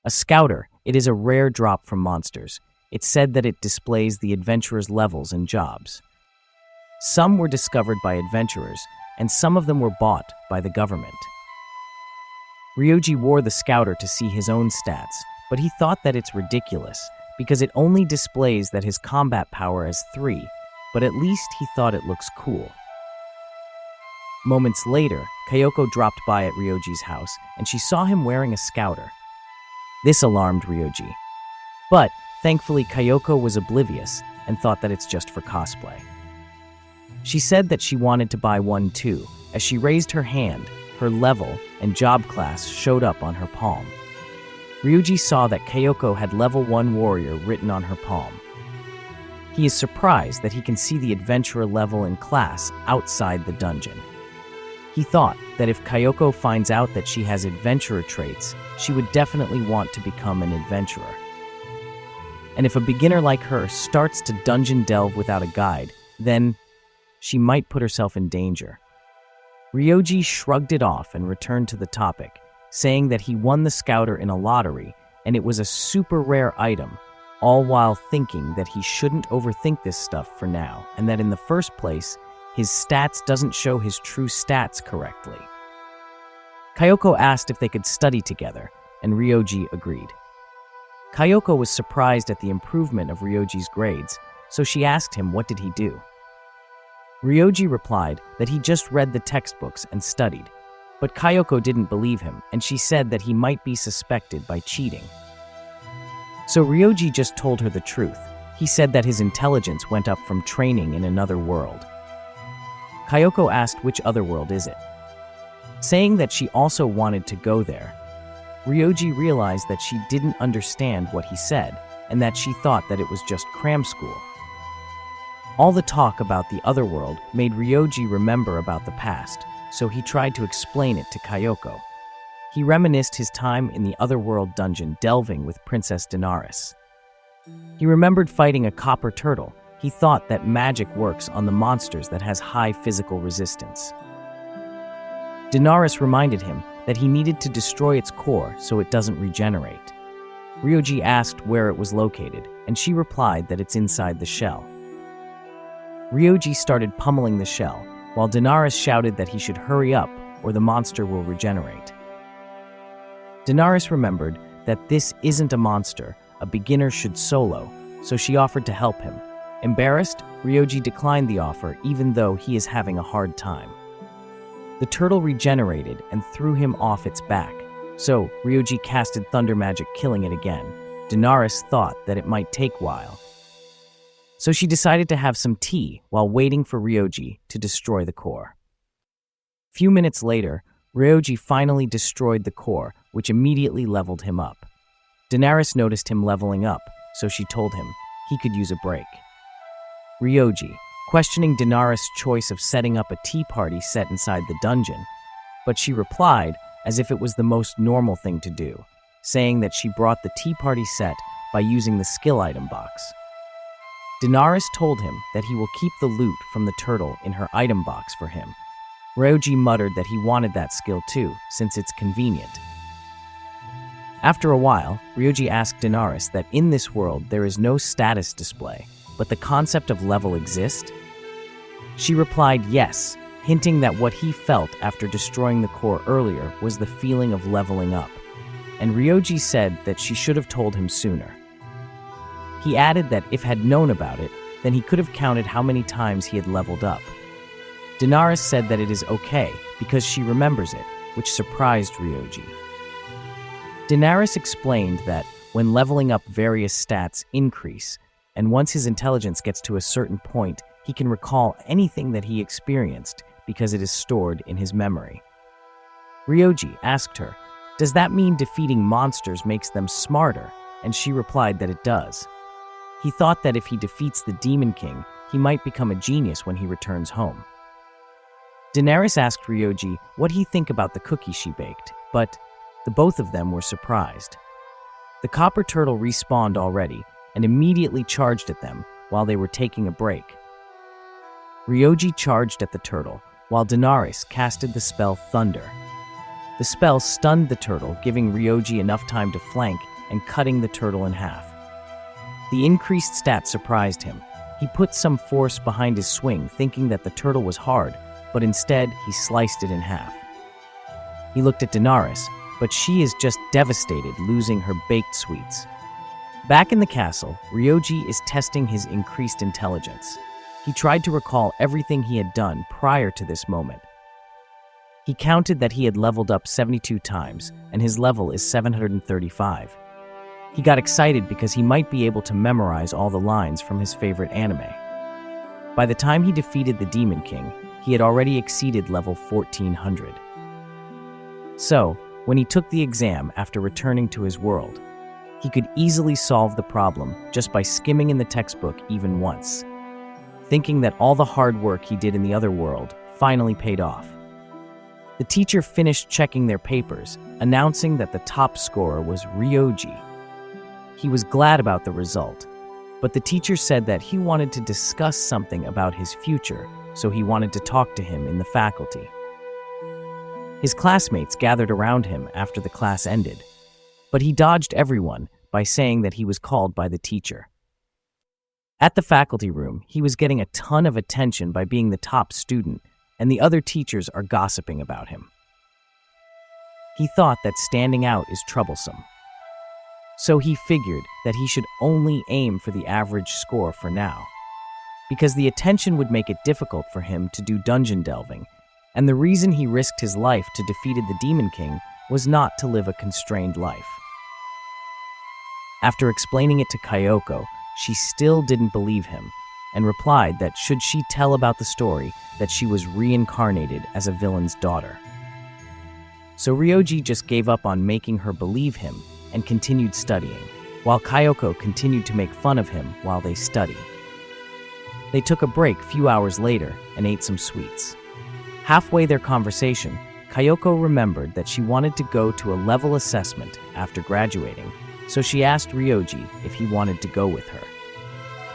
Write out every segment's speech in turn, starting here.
A scouter, it is a rare drop from monsters. It's said that it displays the adventurer's levels and jobs. Some were discovered by adventurers, and some of them were bought by the government. Ryoji wore the scouter to see his own stats, but he thought that it's ridiculous because it only displays that his combat power is 3, but at least he thought it looks cool. Moments later, Kayoko dropped by at Ryoji's house, and she saw him wearing a scouter. This alarmed Ryoji. But, thankfully, Kayoko was oblivious and thought that it's just for cosplay. She said that she wanted to buy one too. As she raised her hand, her level and job class showed up on her palm. Ryoji saw that Kayoko had level 1 warrior written on her palm. He is surprised that he can see the adventurer level and class outside the dungeon. He thought that if Kayoko finds out that she has adventurer traits, she would definitely want to become an adventurer. And if a beginner like her starts to dungeon delve without a guide, then she might put herself in danger. Ryoji shrugged it off and returned to the topic, saying that he won the scouter in a lottery and it was a super rare item, all while thinking that he shouldn't overthink this stuff for now, and that in the first place, his stats doesn't show his true stats correctly. Kayoko asked if they could study together, and Ryoji agreed. Kayoko was surprised at the improvement of Ryoji's grades, so she asked him what did he do. Ryoji replied that he just read the textbooks and studied, but Kayoko didn't believe him, and she said that he might be suspected by cheating. So Ryoji just told her the truth. He said that his intelligence went up from training in another world. Kayoko asked which other world is it. Saying that she also wanted to go there, Ryoji realized that she didn't understand what he said and that she thought that it was just cram school. All the talk about the other world made Ryoji remember about the past, so he tried to explain it to Kayoko. He reminisced his time in the otherworld dungeon delving with Princess Dinaris. He remembered fighting a copper turtle. He thought that magic works on the monsters that has high physical resistance. Dinaris reminded him that he needed to destroy its core so it doesn't regenerate. Ryoji asked where it was located, and she replied that it's inside the shell. Ryoji started pummeling the shell, while Dinaris shouted that he should hurry up or the monster will regenerate. Dinaris remembered that this isn't a monster, a beginner should solo, so she offered to help him. Embarrassed, Ryoji declined the offer even though he is having a hard time. The turtle regenerated and threw him off its back, so Ryoji casted thunder magic, killing it again. Dinaris thought that it might take a while, so she decided to have some tea while waiting for Ryoji to destroy the core. Few minutes later, Ryoji finally destroyed the core, which immediately leveled him up. Dinaris noticed him leveling up, so she told him he could use a break. Ryoji, questioning Dinaris' choice of setting up a tea party set inside the dungeon, but she replied as if it was the most normal thing to do, saying that she brought the tea party set by using the skill item box. Dinaris told him that he will keep the loot from the turtle in her item box for him. Ryoji muttered that he wanted that skill too, since it's convenient. After a while, Ryoji asked Dinaris that in this world there is no status display, but the concept of level exists? She replied yes, hinting that what he felt after destroying the core earlier was the feeling of leveling up, and Ryoji said that she should have told him sooner. He added that if had known about it, then he could have counted how many times he had leveled up. Dinaris said that it is okay because she remembers it, which surprised Ryoji. Dinaris explained that when leveling up, various stats increase, and once his intelligence gets to a certain point, he can recall anything that he experienced because it is stored in his memory. Ryoji asked her, "Does that mean defeating monsters makes them smarter?" And she replied that it does. He thought that if he defeats the Demon King, he might become a genius when he returns home. Dinaris asked Ryoji what he think about the cookie she baked, but the both of them were surprised. The copper turtle respawned already and immediately charged at them while they were taking a break. Ryoji charged at the turtle, while Dinaris casted the spell Thunder. The spell stunned the turtle, giving Ryoji enough time to flank and cutting the turtle in half. The increased stat surprised him. He put some force behind his swing, thinking that the turtle was hard, but instead he sliced it in half. He looked at Daenerys, but she is just devastated, losing her baked sweets. Back in the castle, Ryoji is testing his increased intelligence. He tried to recall everything he had done prior to this moment. He counted that he had leveled up 72 times, and his level is 735. He got excited because he might be able to memorize all the lines from his favorite anime. By the time he defeated the Demon King, he had already exceeded level 1400. So, when he took the exam after returning to his world, he could easily solve the problem just by skimming in the textbook even once, thinking that all the hard work he did in the other world finally paid off. The teacher finished checking their papers, announcing that the top scorer was Ryoji. He was glad about the result, but the teacher said that he wanted to discuss something about his future, so he wanted to talk to him in the faculty. His classmates gathered around him after the class ended, but he dodged everyone by saying that he was called by the teacher. At the faculty room, he was getting a ton of attention by being the top student, and the other teachers are gossiping about him. He thought that standing out is troublesome, so he figured that he should only aim for the average score for now, because the attention would make it difficult for him to do dungeon delving, and the reason he risked his life to defeat the Demon King was not to live a constrained life. After explaining it to Kyoko, she still didn't believe him, and replied that should she tell about the story that she was reincarnated as a villain's daughter. So Ryoji just gave up on making her believe him and continued studying, while Kyoko continued to make fun of him while they studied. They took a break a few hours later and ate some sweets. Halfway their conversation, Kyoko remembered that she wanted to go to a level assessment after graduating, so she asked Ryoji if he wanted to go with her.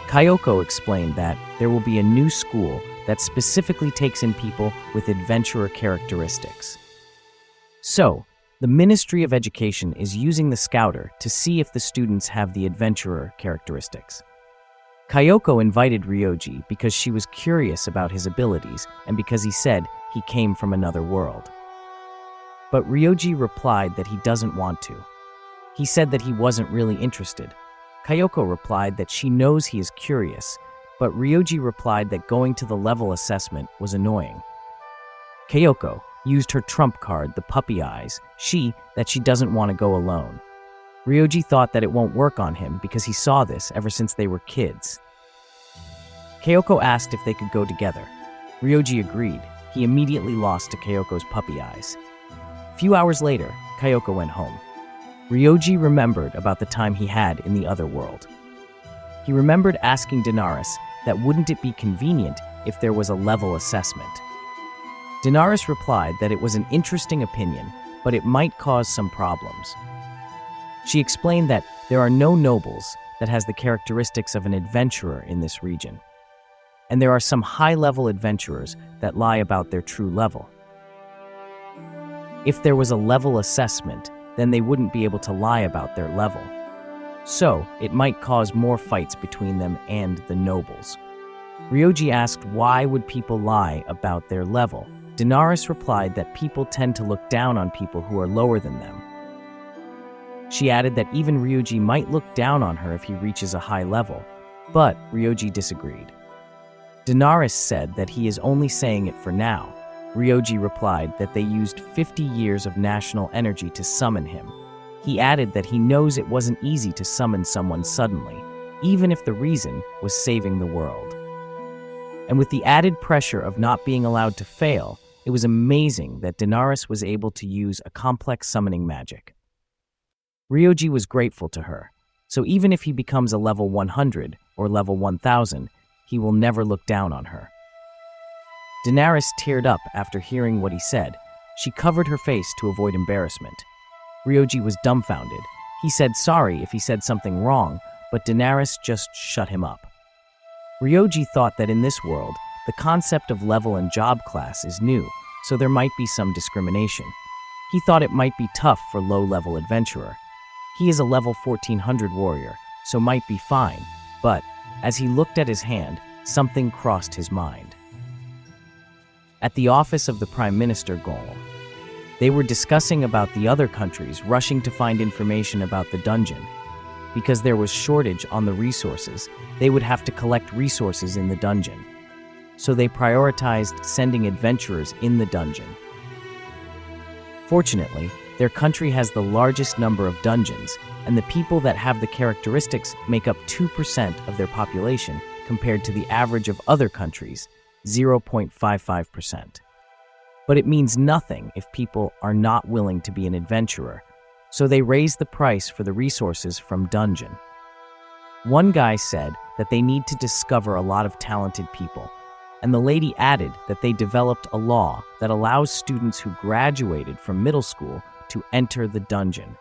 Kyoko explained that there will be a new school that specifically takes in people with adventurer characteristics. So, the Ministry of Education is using the scouter to see if the students have the adventurer characteristics. Kyoko invited Ryoji because she was curious about his abilities and because he said he came from another world. But Ryoji replied that he doesn't want to. He said that he wasn't really interested. Kyoko replied that she knows he is curious, but Ryoji replied that going to the level assessment was annoying. Kyoko used her trump card, the puppy eyes, that she doesn't want to go alone. Ryoji thought that it won't work on him because he saw this ever since they were kids. Kyoko asked if they could go together. Ryoji agreed. He immediately lost to Kyoko's puppy eyes. A few hours later, Kyoko went home. Ryoji remembered about the time he had in the other world. He remembered asking Daenerys that wouldn't it be convenient if there was a level assessment. Daenerys replied that it was an interesting opinion, but it might cause some problems. She explained that there are no nobles that has the characteristics of an adventurer in this region, and there are some high-level adventurers that lie about their true level. If there was a level assessment, then they wouldn't be able to lie about their level. So, it might cause more fights between them and the nobles. Ryoji asked why would people lie about their level. Daenerys replied that people tend to look down on people who are lower than them. She added that even Ryoji might look down on her if he reaches a high level, but Ryoji disagreed. Daenerys said that he is only saying it for now. Ryoji replied that they used 50 years of national energy to summon him. He added that he knows it wasn't easy to summon someone suddenly, even if the reason was saving the world. And with the added pressure of not being allowed to fail, it was amazing that Daenerys was able to use a complex summoning magic. Ryoji was grateful to her, so even if he becomes a level 100 or level 1000, he will never look down on her. Daenerys teared up after hearing what he said. She covered her face to avoid embarrassment. Ryoji was dumbfounded. He said sorry if he said something wrong, but Daenerys just shut him up. Ryoji thought that in this world, the concept of level and job class is new, so there might be some discrimination. He thought it might be tough for low-level adventurer. He is a level 1400 warrior, so might be fine, but as he looked at his hand, something crossed his mind. At the office of the Prime Minister Gol, they were discussing about the other countries rushing to find information about the dungeon. Because there was shortage on the resources, they would have to collect resources in the dungeon. So they prioritized sending adventurers in the dungeon. Fortunately, their country has the largest number of dungeons, and the people that have the characteristics make up 2% of their population compared to the average of other countries, 0.55%. But it means nothing if people are not willing to be an adventurer, so they raise the price for the resources from dungeon. One guy said that they need to discover a lot of talented people, and the lady added that they developed a law that allows students who graduated from middle school to enter the dungeon.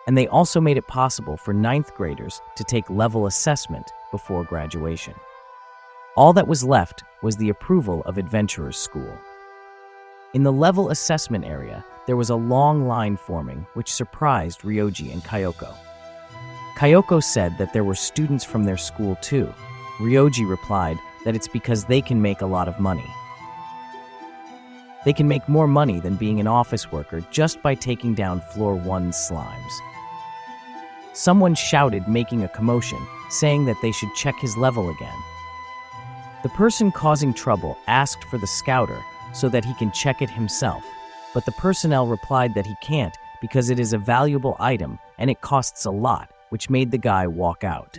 And they also made it possible for 9th graders to take level assessment before graduation. All that was left was the approval of Adventurers School. In the level assessment area, there was a long line forming which surprised Ryoji and Kyoko. Kyoko said that there were students from their school too. Ryoji replied that it's because they can make a lot of money. They can make more money than being an office worker just by taking down floor 1's slimes. Someone shouted, making a commotion, saying that they should check his level again. The person causing trouble asked for the scouter so that he can check it himself, but the personnel replied that he can't because it is a valuable item and it costs a lot, which made the guy walk out.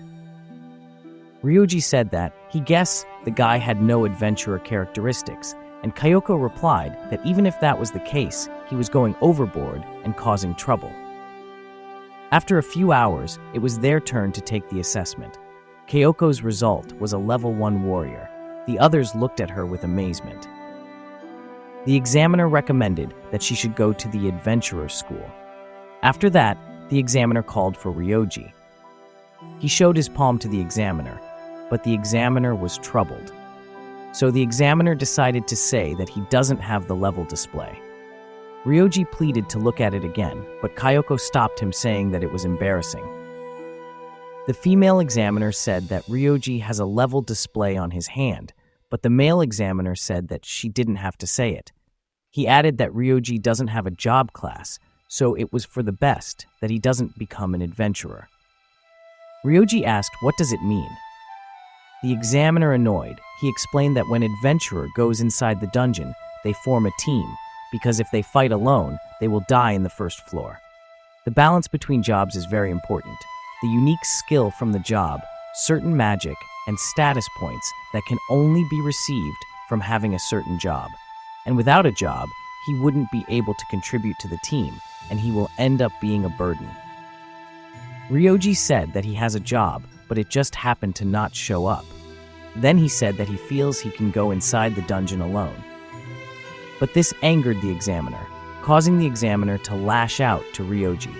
Ryoji said that he guessed the guy had no adventurer characteristics, and Kyoko replied that even if that was the case, he was going overboard and causing trouble. After a few hours, it was their turn to take the assessment. Kyoko's result was a level 1 warrior. The others looked at her with amazement. The examiner recommended that she should go to the adventurer school. After that, the examiner called for Ryoji. He showed his palm to the examiner, but the examiner was troubled. So the examiner decided to say that he doesn't have the level display. Ryoji pleaded to look at it again, but Kyoko stopped him, saying that it was embarrassing. The female examiner said that Ryoji has a level display on his hand, but the male examiner said that she didn't have to say it. He added that Ryoji doesn't have a job class, so it was for the best that he doesn't become an adventurer. Ryoji asked, "What does it mean?" The examiner, annoyed, he explained that when adventurer goes inside the dungeon, they form a team, because if they fight alone, they will die in the first floor. The balance between jobs is very important. The unique skill from the job, certain magic, and status points that can only be received from having a certain job. And without a job, he wouldn't be able to contribute to the team, and he will end up being a burden. Ryoji said that he has a job, but it just happened to not show up. Then he said that he feels he can go inside the dungeon alone. But this angered the examiner, causing the examiner to lash out to Ryoji.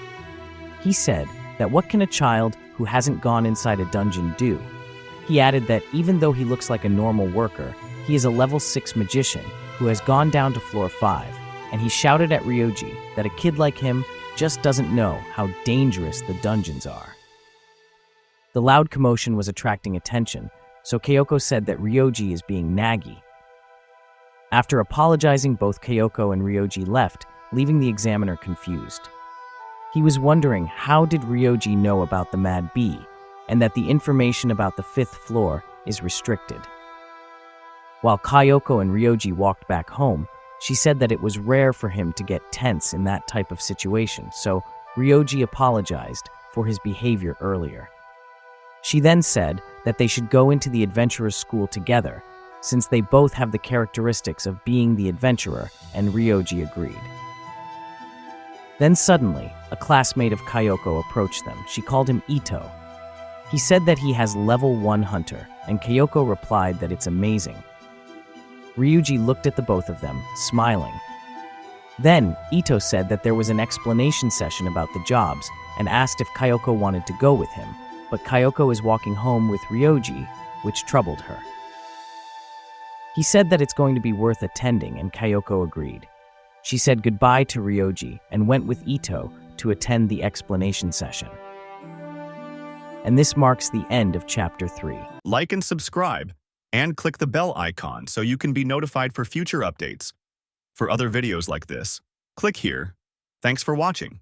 He said that what can a child who hasn't gone inside a dungeon do? He added that even though he looks like a normal worker, he is a level 6 magician who has gone down to floor 5, and he shouted at Ryoji that a kid like him just doesn't know how dangerous the dungeons are. The loud commotion was attracting attention, so Kyoko said that Ryoji is being naggy. After apologizing, both Kyoko and Ryoji left, leaving the examiner confused. He was wondering how did Ryoji know about the Mad Bee, and that the information about the 5th floor is restricted. While Kyoko and Ryoji walked back home, she said that it was rare for him to get tense in that type of situation, so Ryoji apologized for his behavior earlier. She then said that they should go into the adventurer's school together, since they both have the characteristics of being the adventurer, and Ryoji agreed. Then suddenly, a classmate of Kyoko approached them. She called him Ito. He said that he has level 1 hunter, and Kyoko replied that it's amazing. Ryoji looked at the both of them, smiling. Then, Ito said that there was an explanation session about the jobs, and asked if Kyoko wanted to go with him, but Kyoko is walking home with Ryoji, which troubled her. He said that it's going to be worth attending, and Kyoko agreed. She said goodbye to Ryoji and went with Ito to attend the explanation session. And this marks the end of Chapter 3. Like and subscribe, and click the bell icon so you can be notified for future updates. For other videos like this, click here. Thanks for watching.